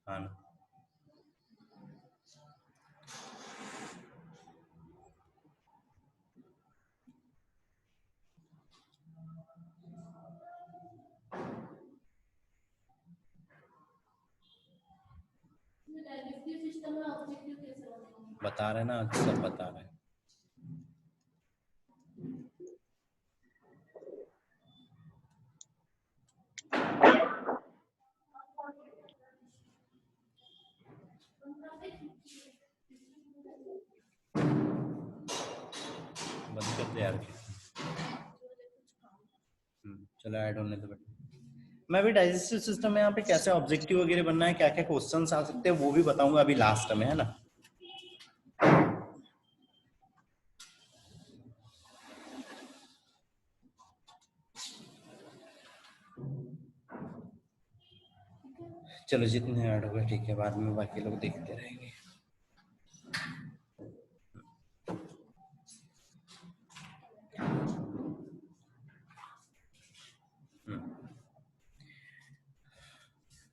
हाँ ना। बता रहे ना, सब बता रहे हैं। बंद कर दे यार। चलो ऐड होने दो बेटा। मैं भी डाइजेस्टिव सिस्टम में यहाँ पे कैसे ऑब्जेक्टिव वगैरह बनना है, क्या क्या क्वेश्चंस आ सकते हैं वो भी बताऊंगा अभी लास्ट में, है ना। चलो जितने ऐड हो गए ठीक है, बाद में बाकी लोग देखते रहेंगे।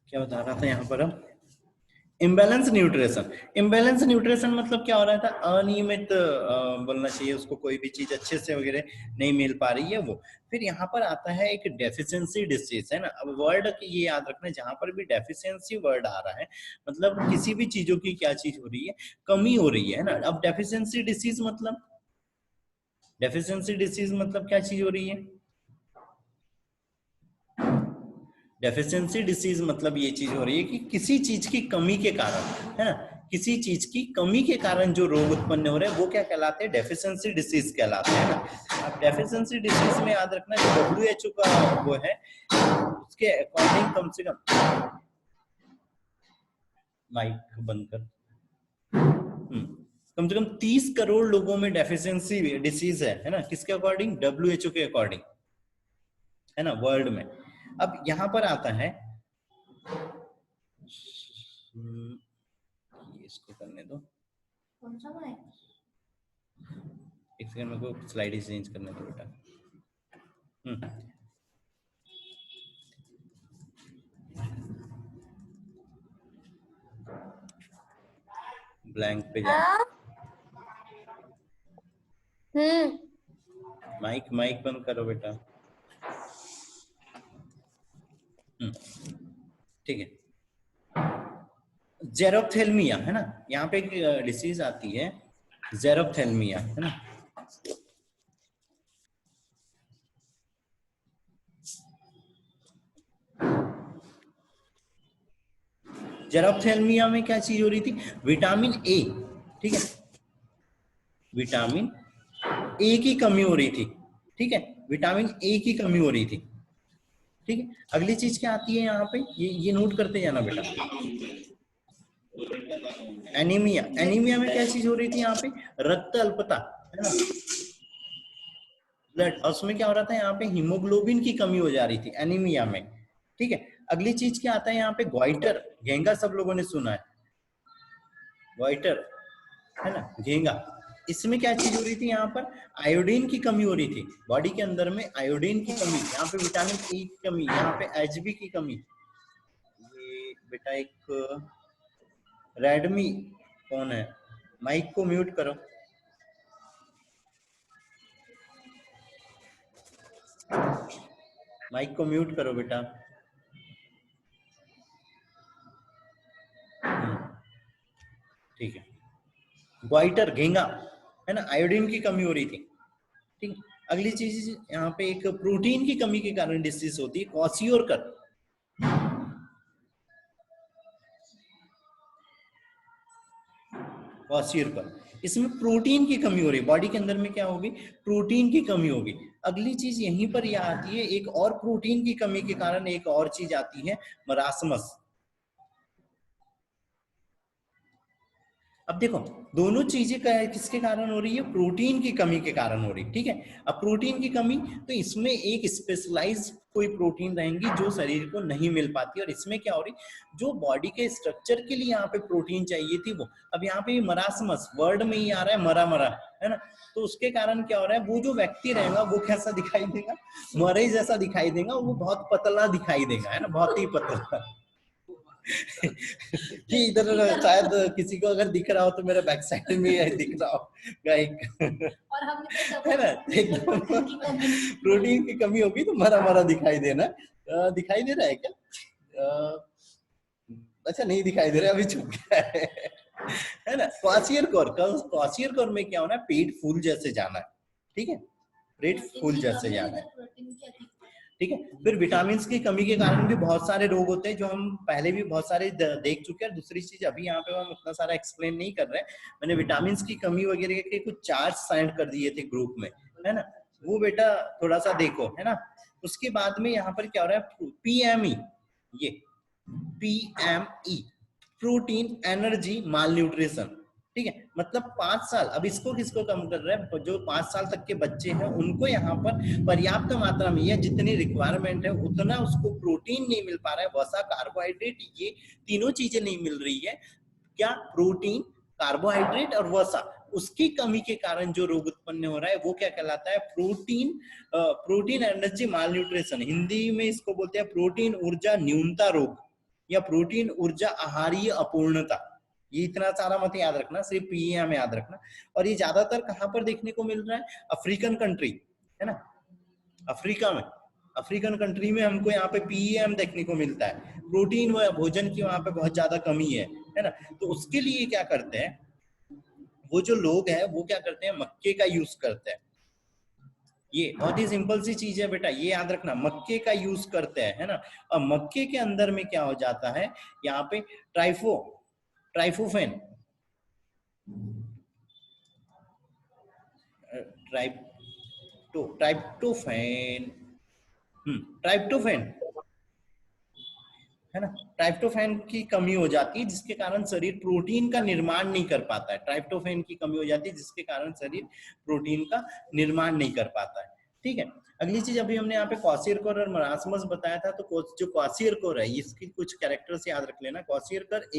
क्या बता रहा था यहाँ पर हम, इम्बैलेंस न्यूट्रिशन। इम्बैलेंस न्यूट्रिशन मतलब क्या हो रहा था, अनियमित बोलना चाहिए उसको, कोई भी चीज अच्छे से वगैरह नहीं मिल पा रही है वो। फिर यहाँ पर आता है एक डेफिशिएंसी डिसीज, है ना। अब वर्ड ये याद रखना, जहां पर भी डेफिशिएंसी वर्ड आ रहा है मतलब किसी भी चीजों की क्या चीज हो रही है, कमी हो रही है ना। अब डेफिशिएंसी डिसीज मतलब, डेफिशिएंसी डिसीज मतलब क्या चीज हो रही है, डेफिशिएंसी डिसीज मतलब ये चीज हो रही है कि किसी चीज की कमी के कारण, है ना, किसी चीज की कमी के कारण जो रोग उत्पन्न हो रहे हैं वो क्या कहलाते हैं, डेफिशिएंसी डिसीज कहलाते हैं ना। अब डेफिशिएंसी डिसीज में याद रखना जो WHO का वो है उसके अकॉर्डिंग कम से कम, माइक बंद कर, कम से कम 30 करोड़ लोगों में डेफिशिएंसी डिसीज है ना, किसके अकॉर्डिंग, WHO के अकॉर्डिंग, है ना, वर्ल्ड में। अब यहां पर आता है, इसको करने दो, एक सेकंड मेरे को स्लाइड ही चेंज करने दो बेटा। ब्लैंक पे जा। माइक माइक बंद करो बेटा। ठीक है, जेरोप्थेल्मिया, है ना, यहाँ पे एक डिसीज आती है जेरोप्थेल्मिया, है ना। जेरोप्थेल्मिया में क्या चीज हो रही थी, विटामिन ए, ठीक है, विटामिन ए की कमी हो रही थी, ठीक है, विटामिन ए की कमी हो रही थी, ठीक है। अगली चीज क्या आती है यहाँ पे, ये नोट करते जाना बेटा, एनीमिया। एनीमिया में क्या चीज हो रही थी यहाँ पे, रक्त अल्पता, है ना, ब्लड, और उसमें क्या हो रहा था यहाँ पे, हीमोग्लोबिन की कमी हो जा रही थी एनीमिया में, ठीक है। अगली चीज क्या आता है यहाँ पे, ग्वाइटर, घेंगा, सब लोगों ने सुना है ग्वाइटर, है ना, घेंगा। इसमें क्या चीज हो रही थी यहाँ पर, आयोडीन की कमी हो रही थी बॉडी के अंदर में, आयोडीन की कमी, यहाँ पे विटामिन ई की कमी, यहाँ पे HB की कमी। ये बेटा एक रेडमी कौन है, माइक को म्यूट करो, माइक को म्यूट करो बेटा। ठीक है, ग्वाइटर, घेंगा, है ना, आयोडीन की कमी हो रही थी, ठीक। अगली चीज यहाँ पे एक प्रोटीन की कमी के कारण डिसीज होती है, क्वाशियोरकर, क्वाशियोरकर, इसमें प्रोटीन की कमी हो रही है बॉडी के अंदर में, क्या होगी, प्रोटीन की कमी होगी। अगली चीज यहीं पर यह आती है, एक और प्रोटीन की कमी के कारण एक और चीज आती है, मरासमस। अब देखो दोनों चीजें किसके कारण हो रही है, प्रोटीन की कमी के कारण हो रही है, ठीक है। अब प्रोटीन की कमी, तो इसमें एक स्पेशलाइज्ड कोई प्रोटीन रहेंगी जो शरीर को नहीं मिल पाती, और इसमें क्या हो रही, जो बॉडी के स्ट्रक्चर के लिए यहाँ पे प्रोटीन चाहिए थी वो, अब यहाँ पे मरासमस वर्ड में ही आ रहा है, मरा मरा, है ना। तो उसके कारण क्या हो रहा है, वो जो व्यक्ति रहेगा वो कैसा दिखाई देगा, मरे जैसा दिखाई देगा, वो बहुत पतला दिखाई देगा, है ना, बहुत ही पतला। कि इधर शायद किसी को अगर दिख रहा हो तो मेरे बैक साइड में ही दिख रहा होगा एक, और है ना, एकदम प्रोटीन की कमी होगी तो मरा मरा दिखाई देना। दिखाई दे रहा है क्या? अच्छा नहीं दिखाई दे रहा, अभी छुप गया है ना। क्वासियर कोर में क्या होना है, पेट फूल जैसे जाना है, ठीक है, पेट फूल जैसे जाना है, ठीक है। फिर विटामिन की कमी के कारण भी बहुत सारे रोग होते हैं, जो हम पहले भी बहुत सारे देख चुके हैं। दूसरी चीज अभी यहाँ पे हम उतना सारा एक्सप्लेन नहीं कर रहे हैं, मैंने विटामिन की कमी वगैरह के कुछ चार्ट सेंड कर दिए थे ग्रुप में, है ना, वो बेटा थोड़ा सा देखो, है ना। उसके बाद में यहाँ पर क्या हो रहा है, पीएमई, ये पीएमई, प्रोटीन एनर्जी माल न्यूट्रिशन, ठीक है, मतलब 5 साल। अब इसको किसको कम कर रहे हैं, जो 5 साल तक के बच्चे हैं उनको यहाँ पर पर्याप्त मात्रा में, या जितनी रिक्वायरमेंट है उतना उसको प्रोटीन नहीं मिल पा रहा है, वसा, कार्बोहाइड्रेट, ये तीनों चीजें नहीं मिल रही है। क्या, प्रोटीन, कार्बोहाइड्रेट और वसा, उसकी कमी के कारण जो रोग उत्पन्न हो रहा है वो क्या कहलाता है, प्रोटीन एनर्जी माल न्यूट्रिशन, हिंदी में इसको बोलते हैं प्रोटीन ऊर्जा न्यूनता रोग, या प्रोटीन ऊर्जा आहारीय अपूर्णता। ये इतना सारा मत याद रखना, सिर्फ पीएम याद रखना। और ये ज्यादातर कहां पर देखने को मिल रहा है, अफ्रीकन कंट्री, है ना, अफ्रीका में, अफ्रीकन कंट्री में हमको यहाँ पे पीएम देखने को मिलता है, प्रोटीन व भोजन की वहां पे बहुत ज्यादा कमी है ना। तो उसके लिए क्या करते हैं वो जो लोग हैं, वो क्या करते हैं, मक्के का यूज करते हैं। ये बहुत ही सिंपल सी चीज है बेटा, ये याद रखना, मक्के का यूज करते हैं, है ना। और मक्के के अंदर में क्या हो जाता है, यहाँ पे ट्राइफोफेन, ट्राइप्टोफेन, ट्राइप्टोफेन, है ना, ट्राइप्टोफेन की कमी हो जाती है जिसके कारण शरीर प्रोटीन का निर्माण नहीं कर पाता है, ट्राइप्टोफेन की कमी हो जाती है जिसके कारण शरीर प्रोटीन का निर्माण नहीं कर पाता है, ठीक है। अगली चीज, अभी हमने यहाँ पे क्वासियरकोर और मरासमस बताया था, तो जो क्वासियरकोर है इसकी कुछ कैरेक्टर्स याद रख लेना। क्वासियरकोर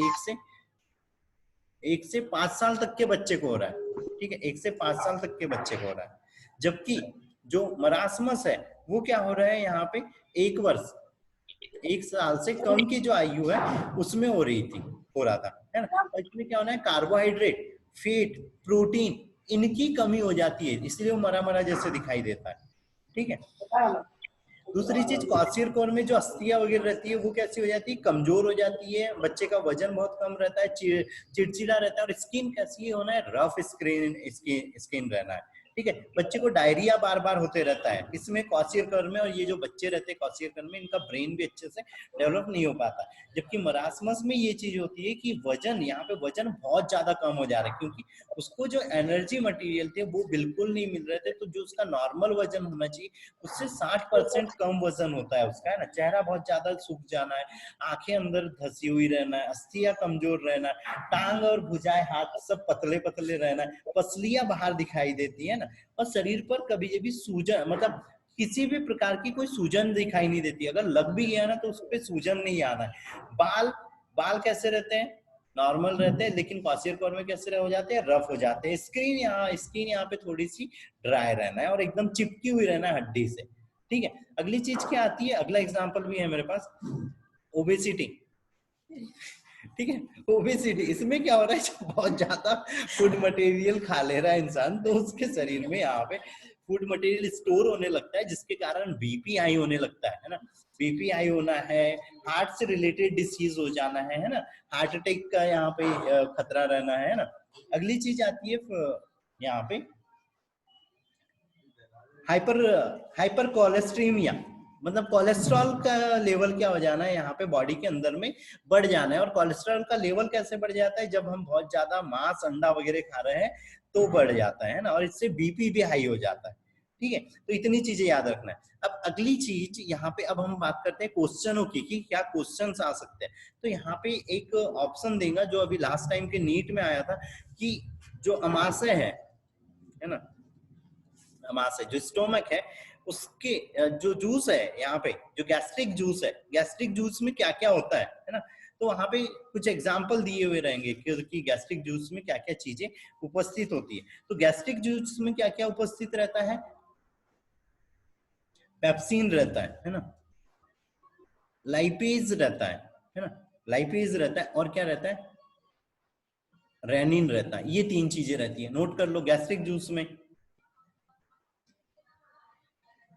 1 से 5 साल तक के बच्चे को हो रहा है, ठीक है, 1 से 5 साल तक के बच्चे को हो रहा है। जबकि जो मरासमस है वो क्या हो रहा है, यहाँ पे 1 वर्ष, 1 साल से कम की जो आयु है उसमें हो रहा था, है ना। और इसमें क्या होना है, कार्बोहाइड्रेट, फैट, प्रोटीन, इनकी कमी हो जाती है, इसलिए वो मरा मरा जैसे दिखाई देता है, ठीक है। दूसरी चीज, क्वासियरकोर में जो अस्थियां वगैरह रहती है वो कैसी हो जाती है, कमजोर हो जाती है, बच्चे का वजन बहुत कम रहता है, चिड़चिड़ा रहता है, और स्किन कैसी होना है, रफ स्किन रहना है, ठीक है। बच्चे को डायरिया बार बार होते रहता है, इसमें क्वासियरकोर में, और ये जो बच्चे रहते हैं क्वासियरकोर में, इनका ब्रेन भी अच्छे से डेवलप नहीं हो पाता। जबकि मरासमस में ये चीज होती है कि वजन, यहाँ पे वजन बहुत ज्यादा कम हो जा रहा है, क्योंकि उसको जो एनर्जी मटेरियल थे वो बिल्कुल नहीं मिल रहे थे। तो जो उसका नॉर्मल वजन होना चाहिए उससे 60% कम वजन होता है उसका, है ना। चेहरा बहुत ज्यादा सूख जाना है, आंखें अंदर धसी हुई रहना है, अस्थियां कमजोर रहना है, टांग और भुजाएं, हाथ सब पतले पतले रहना है, पसलियां बाहर दिखाई देती है ना, और शरीर पर कभी कभी सूजन, मतलब किसी भी प्रकार की कोई सूजन दिखाई नहीं देती, अगर लग भी गया ना तो उस पर सूजन नहीं आना है। बाल कैसे रहते हैं, नॉर्मल रहते हैं, लेकिन क्वासियरकोर में कैसे हो जाते हैं, रफ हो जाते हैं। स्किन यहाँ पे थोड़ी सी ड्राई रहना है और एकदम चिपकी हुई रहना है हड्डी से, ठीक है। अगली चीज क्या आती है, अगला एग्जांपल भी है मेरे पास, ओबेसिटी, ठीक है। ओबेसिटी, इसमें क्या हो रहा है, जब बहुत ज्यादा फूड मटेरियल खा ले रहा है इंसान तो उसके शरीर में यहाँ पे फूड मटेरियल स्टोर होने लगता है, जिसके कारण बीपी हाई होने लगता है ना। बीपी हाई होना है, हार्ट से रिलेटेड डिसीज हो जाना है ना, हार्ट अटैक का यहाँ पे खतरा रहना है ना। अगली चीज आती है यहाँ पे हाइपर कोलेस्ट्रीमिया, मतलब कोलेस्ट्रॉल का लेवल क्या हो जाना है यहाँ पे बॉडी के अंदर में बढ़ जाना है। और कोलेस्ट्रॉल का लेवल कैसे बढ़ जाता है, जब हम बहुत ज्यादा मांस, अंडा वगैरह खा रहे हैं तो बढ़ जाता है ना, और इससे बीपी भी हाई हो जाता है, ठीक है, तो इतनी चीजें याद रखना है। अब अगली चीज यहाँ पे अब हम बात करते हैं क्वेश्चनों की कि क्या क्वेश्चंस आ सकते हैं। तो यहाँ पे एक ऑप्शन देगा जो अभी लास्ट टाइम के नीट में आया था कि जो अमाशय है ना, अमाशय जो स्टोमक है उसके जो जूस है यहाँ पे, जो गैस्ट्रिक जूस है, गैस्ट्रिक जूस में क्या क्या होता है ना, तो वहां पे कुछ एग्जाम्पल दिए हुए रहेंगे कि गैस्ट्रिक जूस में क्या क्या चीजें उपस्थित होती है। तो गैस्ट्रिक जूस में क्या क्या उपस्थित रहता है, पेप्सिन रहता है ना, लाइपेज रहता है ना, लाइपेज रहता है, और क्या रहता है, रेनिन रहता है। ये तीन चीजें रहती है, नोट कर लो गैस्ट्रिक जूस में,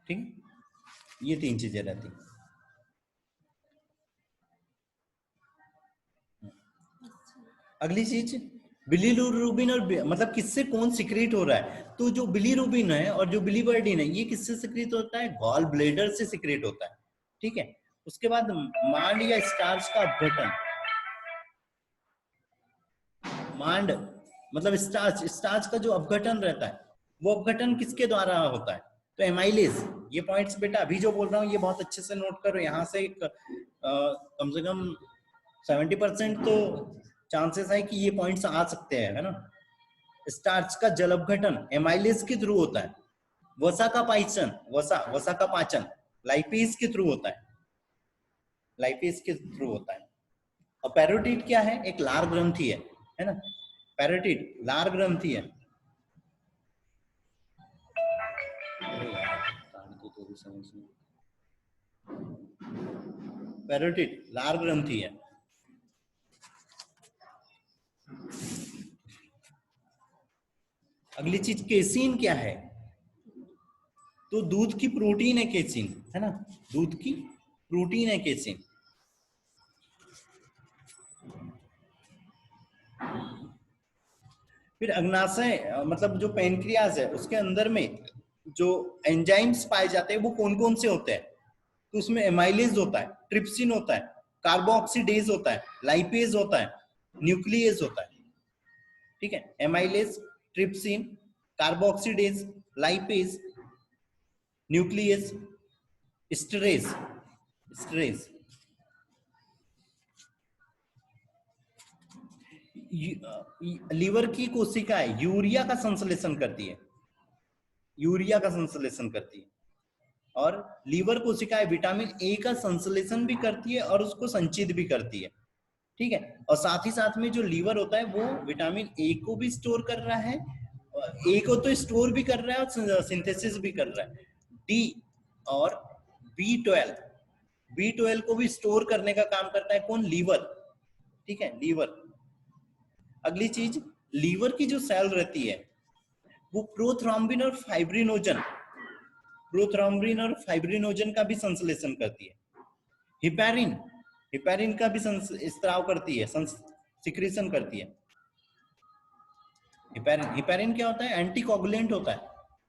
ठीक, ये तीन चीजें रहती है। अगली चीज बिलीरुबिन, और मतलब किससे कौन सिक्रीट हो रहा है, तो जो बिलीरुबिन है और जो बिलीवर्डिन है ये किससे सिक्रीट होता है, गॉल ब्लेडर से सिक्रीट होता है, ठीक है। उसके बाद मांड या स्टार्च का अपघटन, मांड मतलब स्टार्च, स्टार्च का जो अपघटन रहता है वो अपघटन किसके द्वारा होता है, तो एमाइलेज। ये पॉइंट्स बेटा अभी जो बोल रहा हूँ ये बहुत अच्छे से नोट करो, यहाँ से कम से कम 70% तो चांसेस है कि ये पॉइंट्स आ सकते हैं, है ना। स्टार्च का जल अपघटन एमाइलेज के थ्रू होता है, वसा का पाचन, वसा का पाचन लाइपेज के थ्रू होता है, लाइपेज के थ्रू होता है। और पैरोटिड क्या है, एक लार ग्रंथि है ना, पैरोटिड लार ग्रंथि है। पैरोटिड लार ग्रंथि है। अगली चीज केसिन क्या है, तो दूध की प्रोटीन है केसिन, है ना, दूध की प्रोटीन है केसिन। फिर अग्नाशय मतलब जो पेनक्रियाज है उसके अंदर में जो एंजाइम्स पाए जाते हैं वो कौन कौन से होते हैं, तो उसमें एमाइलेज होता है, ट्रिप्सिन होता है, कार्बोक्सीडेज होता है, लाइपेज होता है, न्यूक्लियस होता है, ठीक है। Amylase, trypsin, carboxidase, lipase, nucleus, stress, stress. Liver की कोशिकाएं यूरिया का संश्लेषण करती है, यूरिया का संश्लेषण करती है, और लीवर कोशिकाएं विटामिन ए का संश्लेषण भी करती है और उसको संचित भी करती है, ठीक है। और साथ ही साथ में जो लीवर होता है वो विटामिन ए को भी स्टोर कर रहा है, ए को तो स्टोर भी कर रहा है और सिंथेसिस भी कर रहा है। डी और B12, B12 को भी स्टोर करने का काम करता है कौन, लीवर, ठीक है, लीवर। अगली चीज लीवर की जो सेल रहती है वो प्रोथ्रोम्बिन और फाइब्रिनोजन, प्रोथ्रोम्बिन और फाइब्रिनोजन का भी संश्लेषण करती है। हिपैरिन, हिपैरिन का भी स्त्राव करती है, सिक्रीशन करती है। हिपैरिन, हिपैरिन क्या होता है, एंटीकोगुलेंट होता है,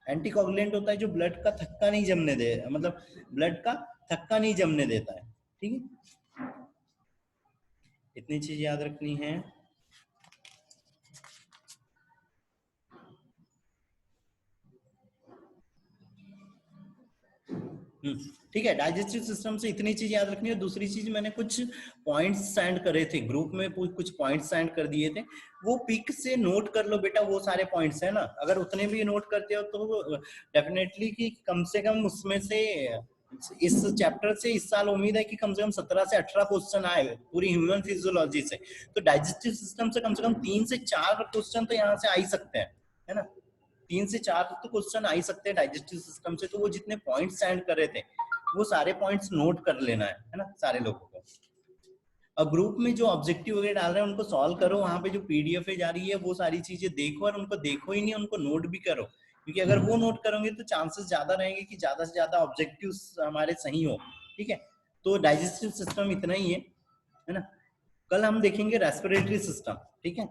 एंटीकोगुलेंट होता है जो ब्लड का थक्का नहीं जमने दे, मतलब ब्लड का थक्का नहीं जमने देता है, ठीक है। इतनी चीज याद रखनी है। ठीक है, डाइजेस्टिव सिस्टम से इतनी चीज याद रखनी है। दूसरी चीज मैंने कुछ पॉइंट्स सेंड करे थे ग्रुप में, कुछ पॉइंट्स सेंड कर दिए थे, वो पिक से नोट कर लो बेटा, वो सारे पॉइंट्स है ना। अगर उतने भी नोट करते हो तो डेफिनेटली कि कम से कम उसमें से इस चैप्टर से इस साल उम्मीद है कि कम से कम 17 से 18 क्वेश्चन आए पूरी ह्यूमन फिजियोलॉजी से। तो डाइजेस्टिव सिस्टम से कम 3 से 4 क्वेश्चन तो यहाँ से आ ही सकते हैं, है ना। 3 से 4 तो क्वेश्चन आ ही सकते हैं डाइजेस्टिव सिस्टम से। तो वो जितने पॉइंट्स सेंड कर रहे थे वो सारे पॉइंट्स नोट कर लेना है ना, सारे लोगों को। और ग्रुप में जो ऑब्जेक्टिव वगैरह डाल रहे हैं उनको सॉल्व करो, वहां पे जो पीडीएफ जा रही है वो सारी चीजें देखो, और उनको देखो ही नहीं, उनको नोट भी करो, क्योंकि अगर वो नोट करोगे तो चांसेस ज्यादा रहेंगे कि ज्यादा से ज्यादा ऑब्जेक्टिव्स हमारे सही हो, ठीक है। तो डाइजेस्टिव सिस्टम इतना ही है ना। कल हम देखेंगे रेस्पिरेटरी सिस्टम, ठीक है।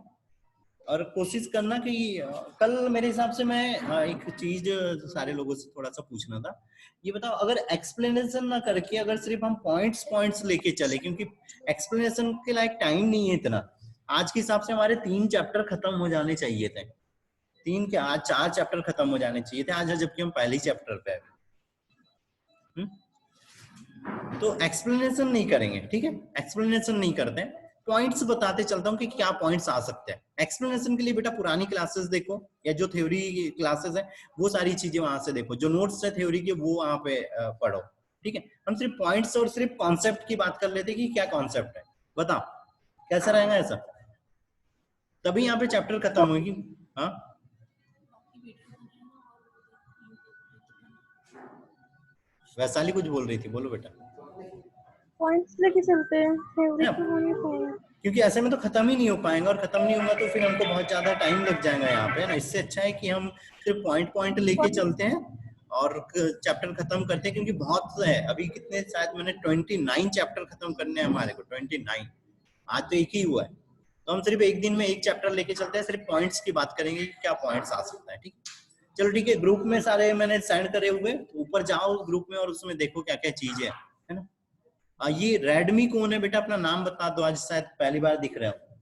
और कोशिश करना कि कल मेरे हिसाब से मैं एक चीज सारे लोगों से थोड़ा सा पूछना था, ये बताओ अगर एक्सप्लेनेशन ना करके अगर सिर्फ हम पॉइंट्स पॉइंट्स लेके चले, क्योंकि एक्सप्लेनेशन के लायक टाइम नहीं है इतना, आज के हिसाब से हमारे 3 चैप्टर खत्म हो जाने चाहिए थे, 3 के आज 4 चैप्टर खत्म हो जाने चाहिए थे आज, जबकि हम पहले ही चैप्टर पे हैं। तो एक्सप्लेनेशन नहीं करेंगे, ठीक है, एक्सप्लेनेशन नहीं करते हैं, पॉइंट्स बताते चलता हूँ कि क्या पॉइंट्स आ सकते हैं। एक्सप्लेनेशन के लिए बेटा पुरानी क्लासेस देखो, या जो थ्योरी क्लासेस है वो सारी चीजें वहां से देखो, जो नोट्स है थ्योरी के वो वहां पे पढ़ो, ठीक है। हम सिर्फ पॉइंट्स और सिर्फ कॉन्सेप्ट की बात कर लेते हैं कि क्या कॉन्सेप्ट है, बताओ कैसा रहेगा ऐसा, तभी यहाँ पे चैप्टर खत्म होगी। हाँ वैशाली कुछ बोल रही थी, बोलो बेटा। पॉइंट्स लेके चलते हैं, थ्योरी तो हो नहीं पाएगा, क्योंकि ऐसे में तो खत्म ही नहीं हो पाएगा, और खत्म नहीं होगा तो फिर हमको बहुत ज्यादा टाइम लग जाएगा यहाँ पे ना। इससे अच्छा है कि हम सिर्फ पॉइंट पॉइंट लेके चलते हैं और चैप्टर खत्म करते हैं, क्योंकि बहुत है अभी, कितने शायद मैंने 29 चैप्टर खत्म करने हैं हमारे को, 29, आज तो एक ही हुआ है। तो हम सिर्फ एक दिन में एक चैप्टर लेके चलते हैं, सिर्फ पॉइंट्स की बात करेंगे कि क्या पॉइंट्स आ सकता है, ठीक। चलो ठीक है, ग्रुप में सारे मैंने सेंड करे हुए, ऊपर जाओ ग्रुप में और उसमें देखो क्या क्या चीज है ना। ये रेडमी कौन है बेटा, अपना नाम बता दो, आज शायद पहली बार दिख रहा है।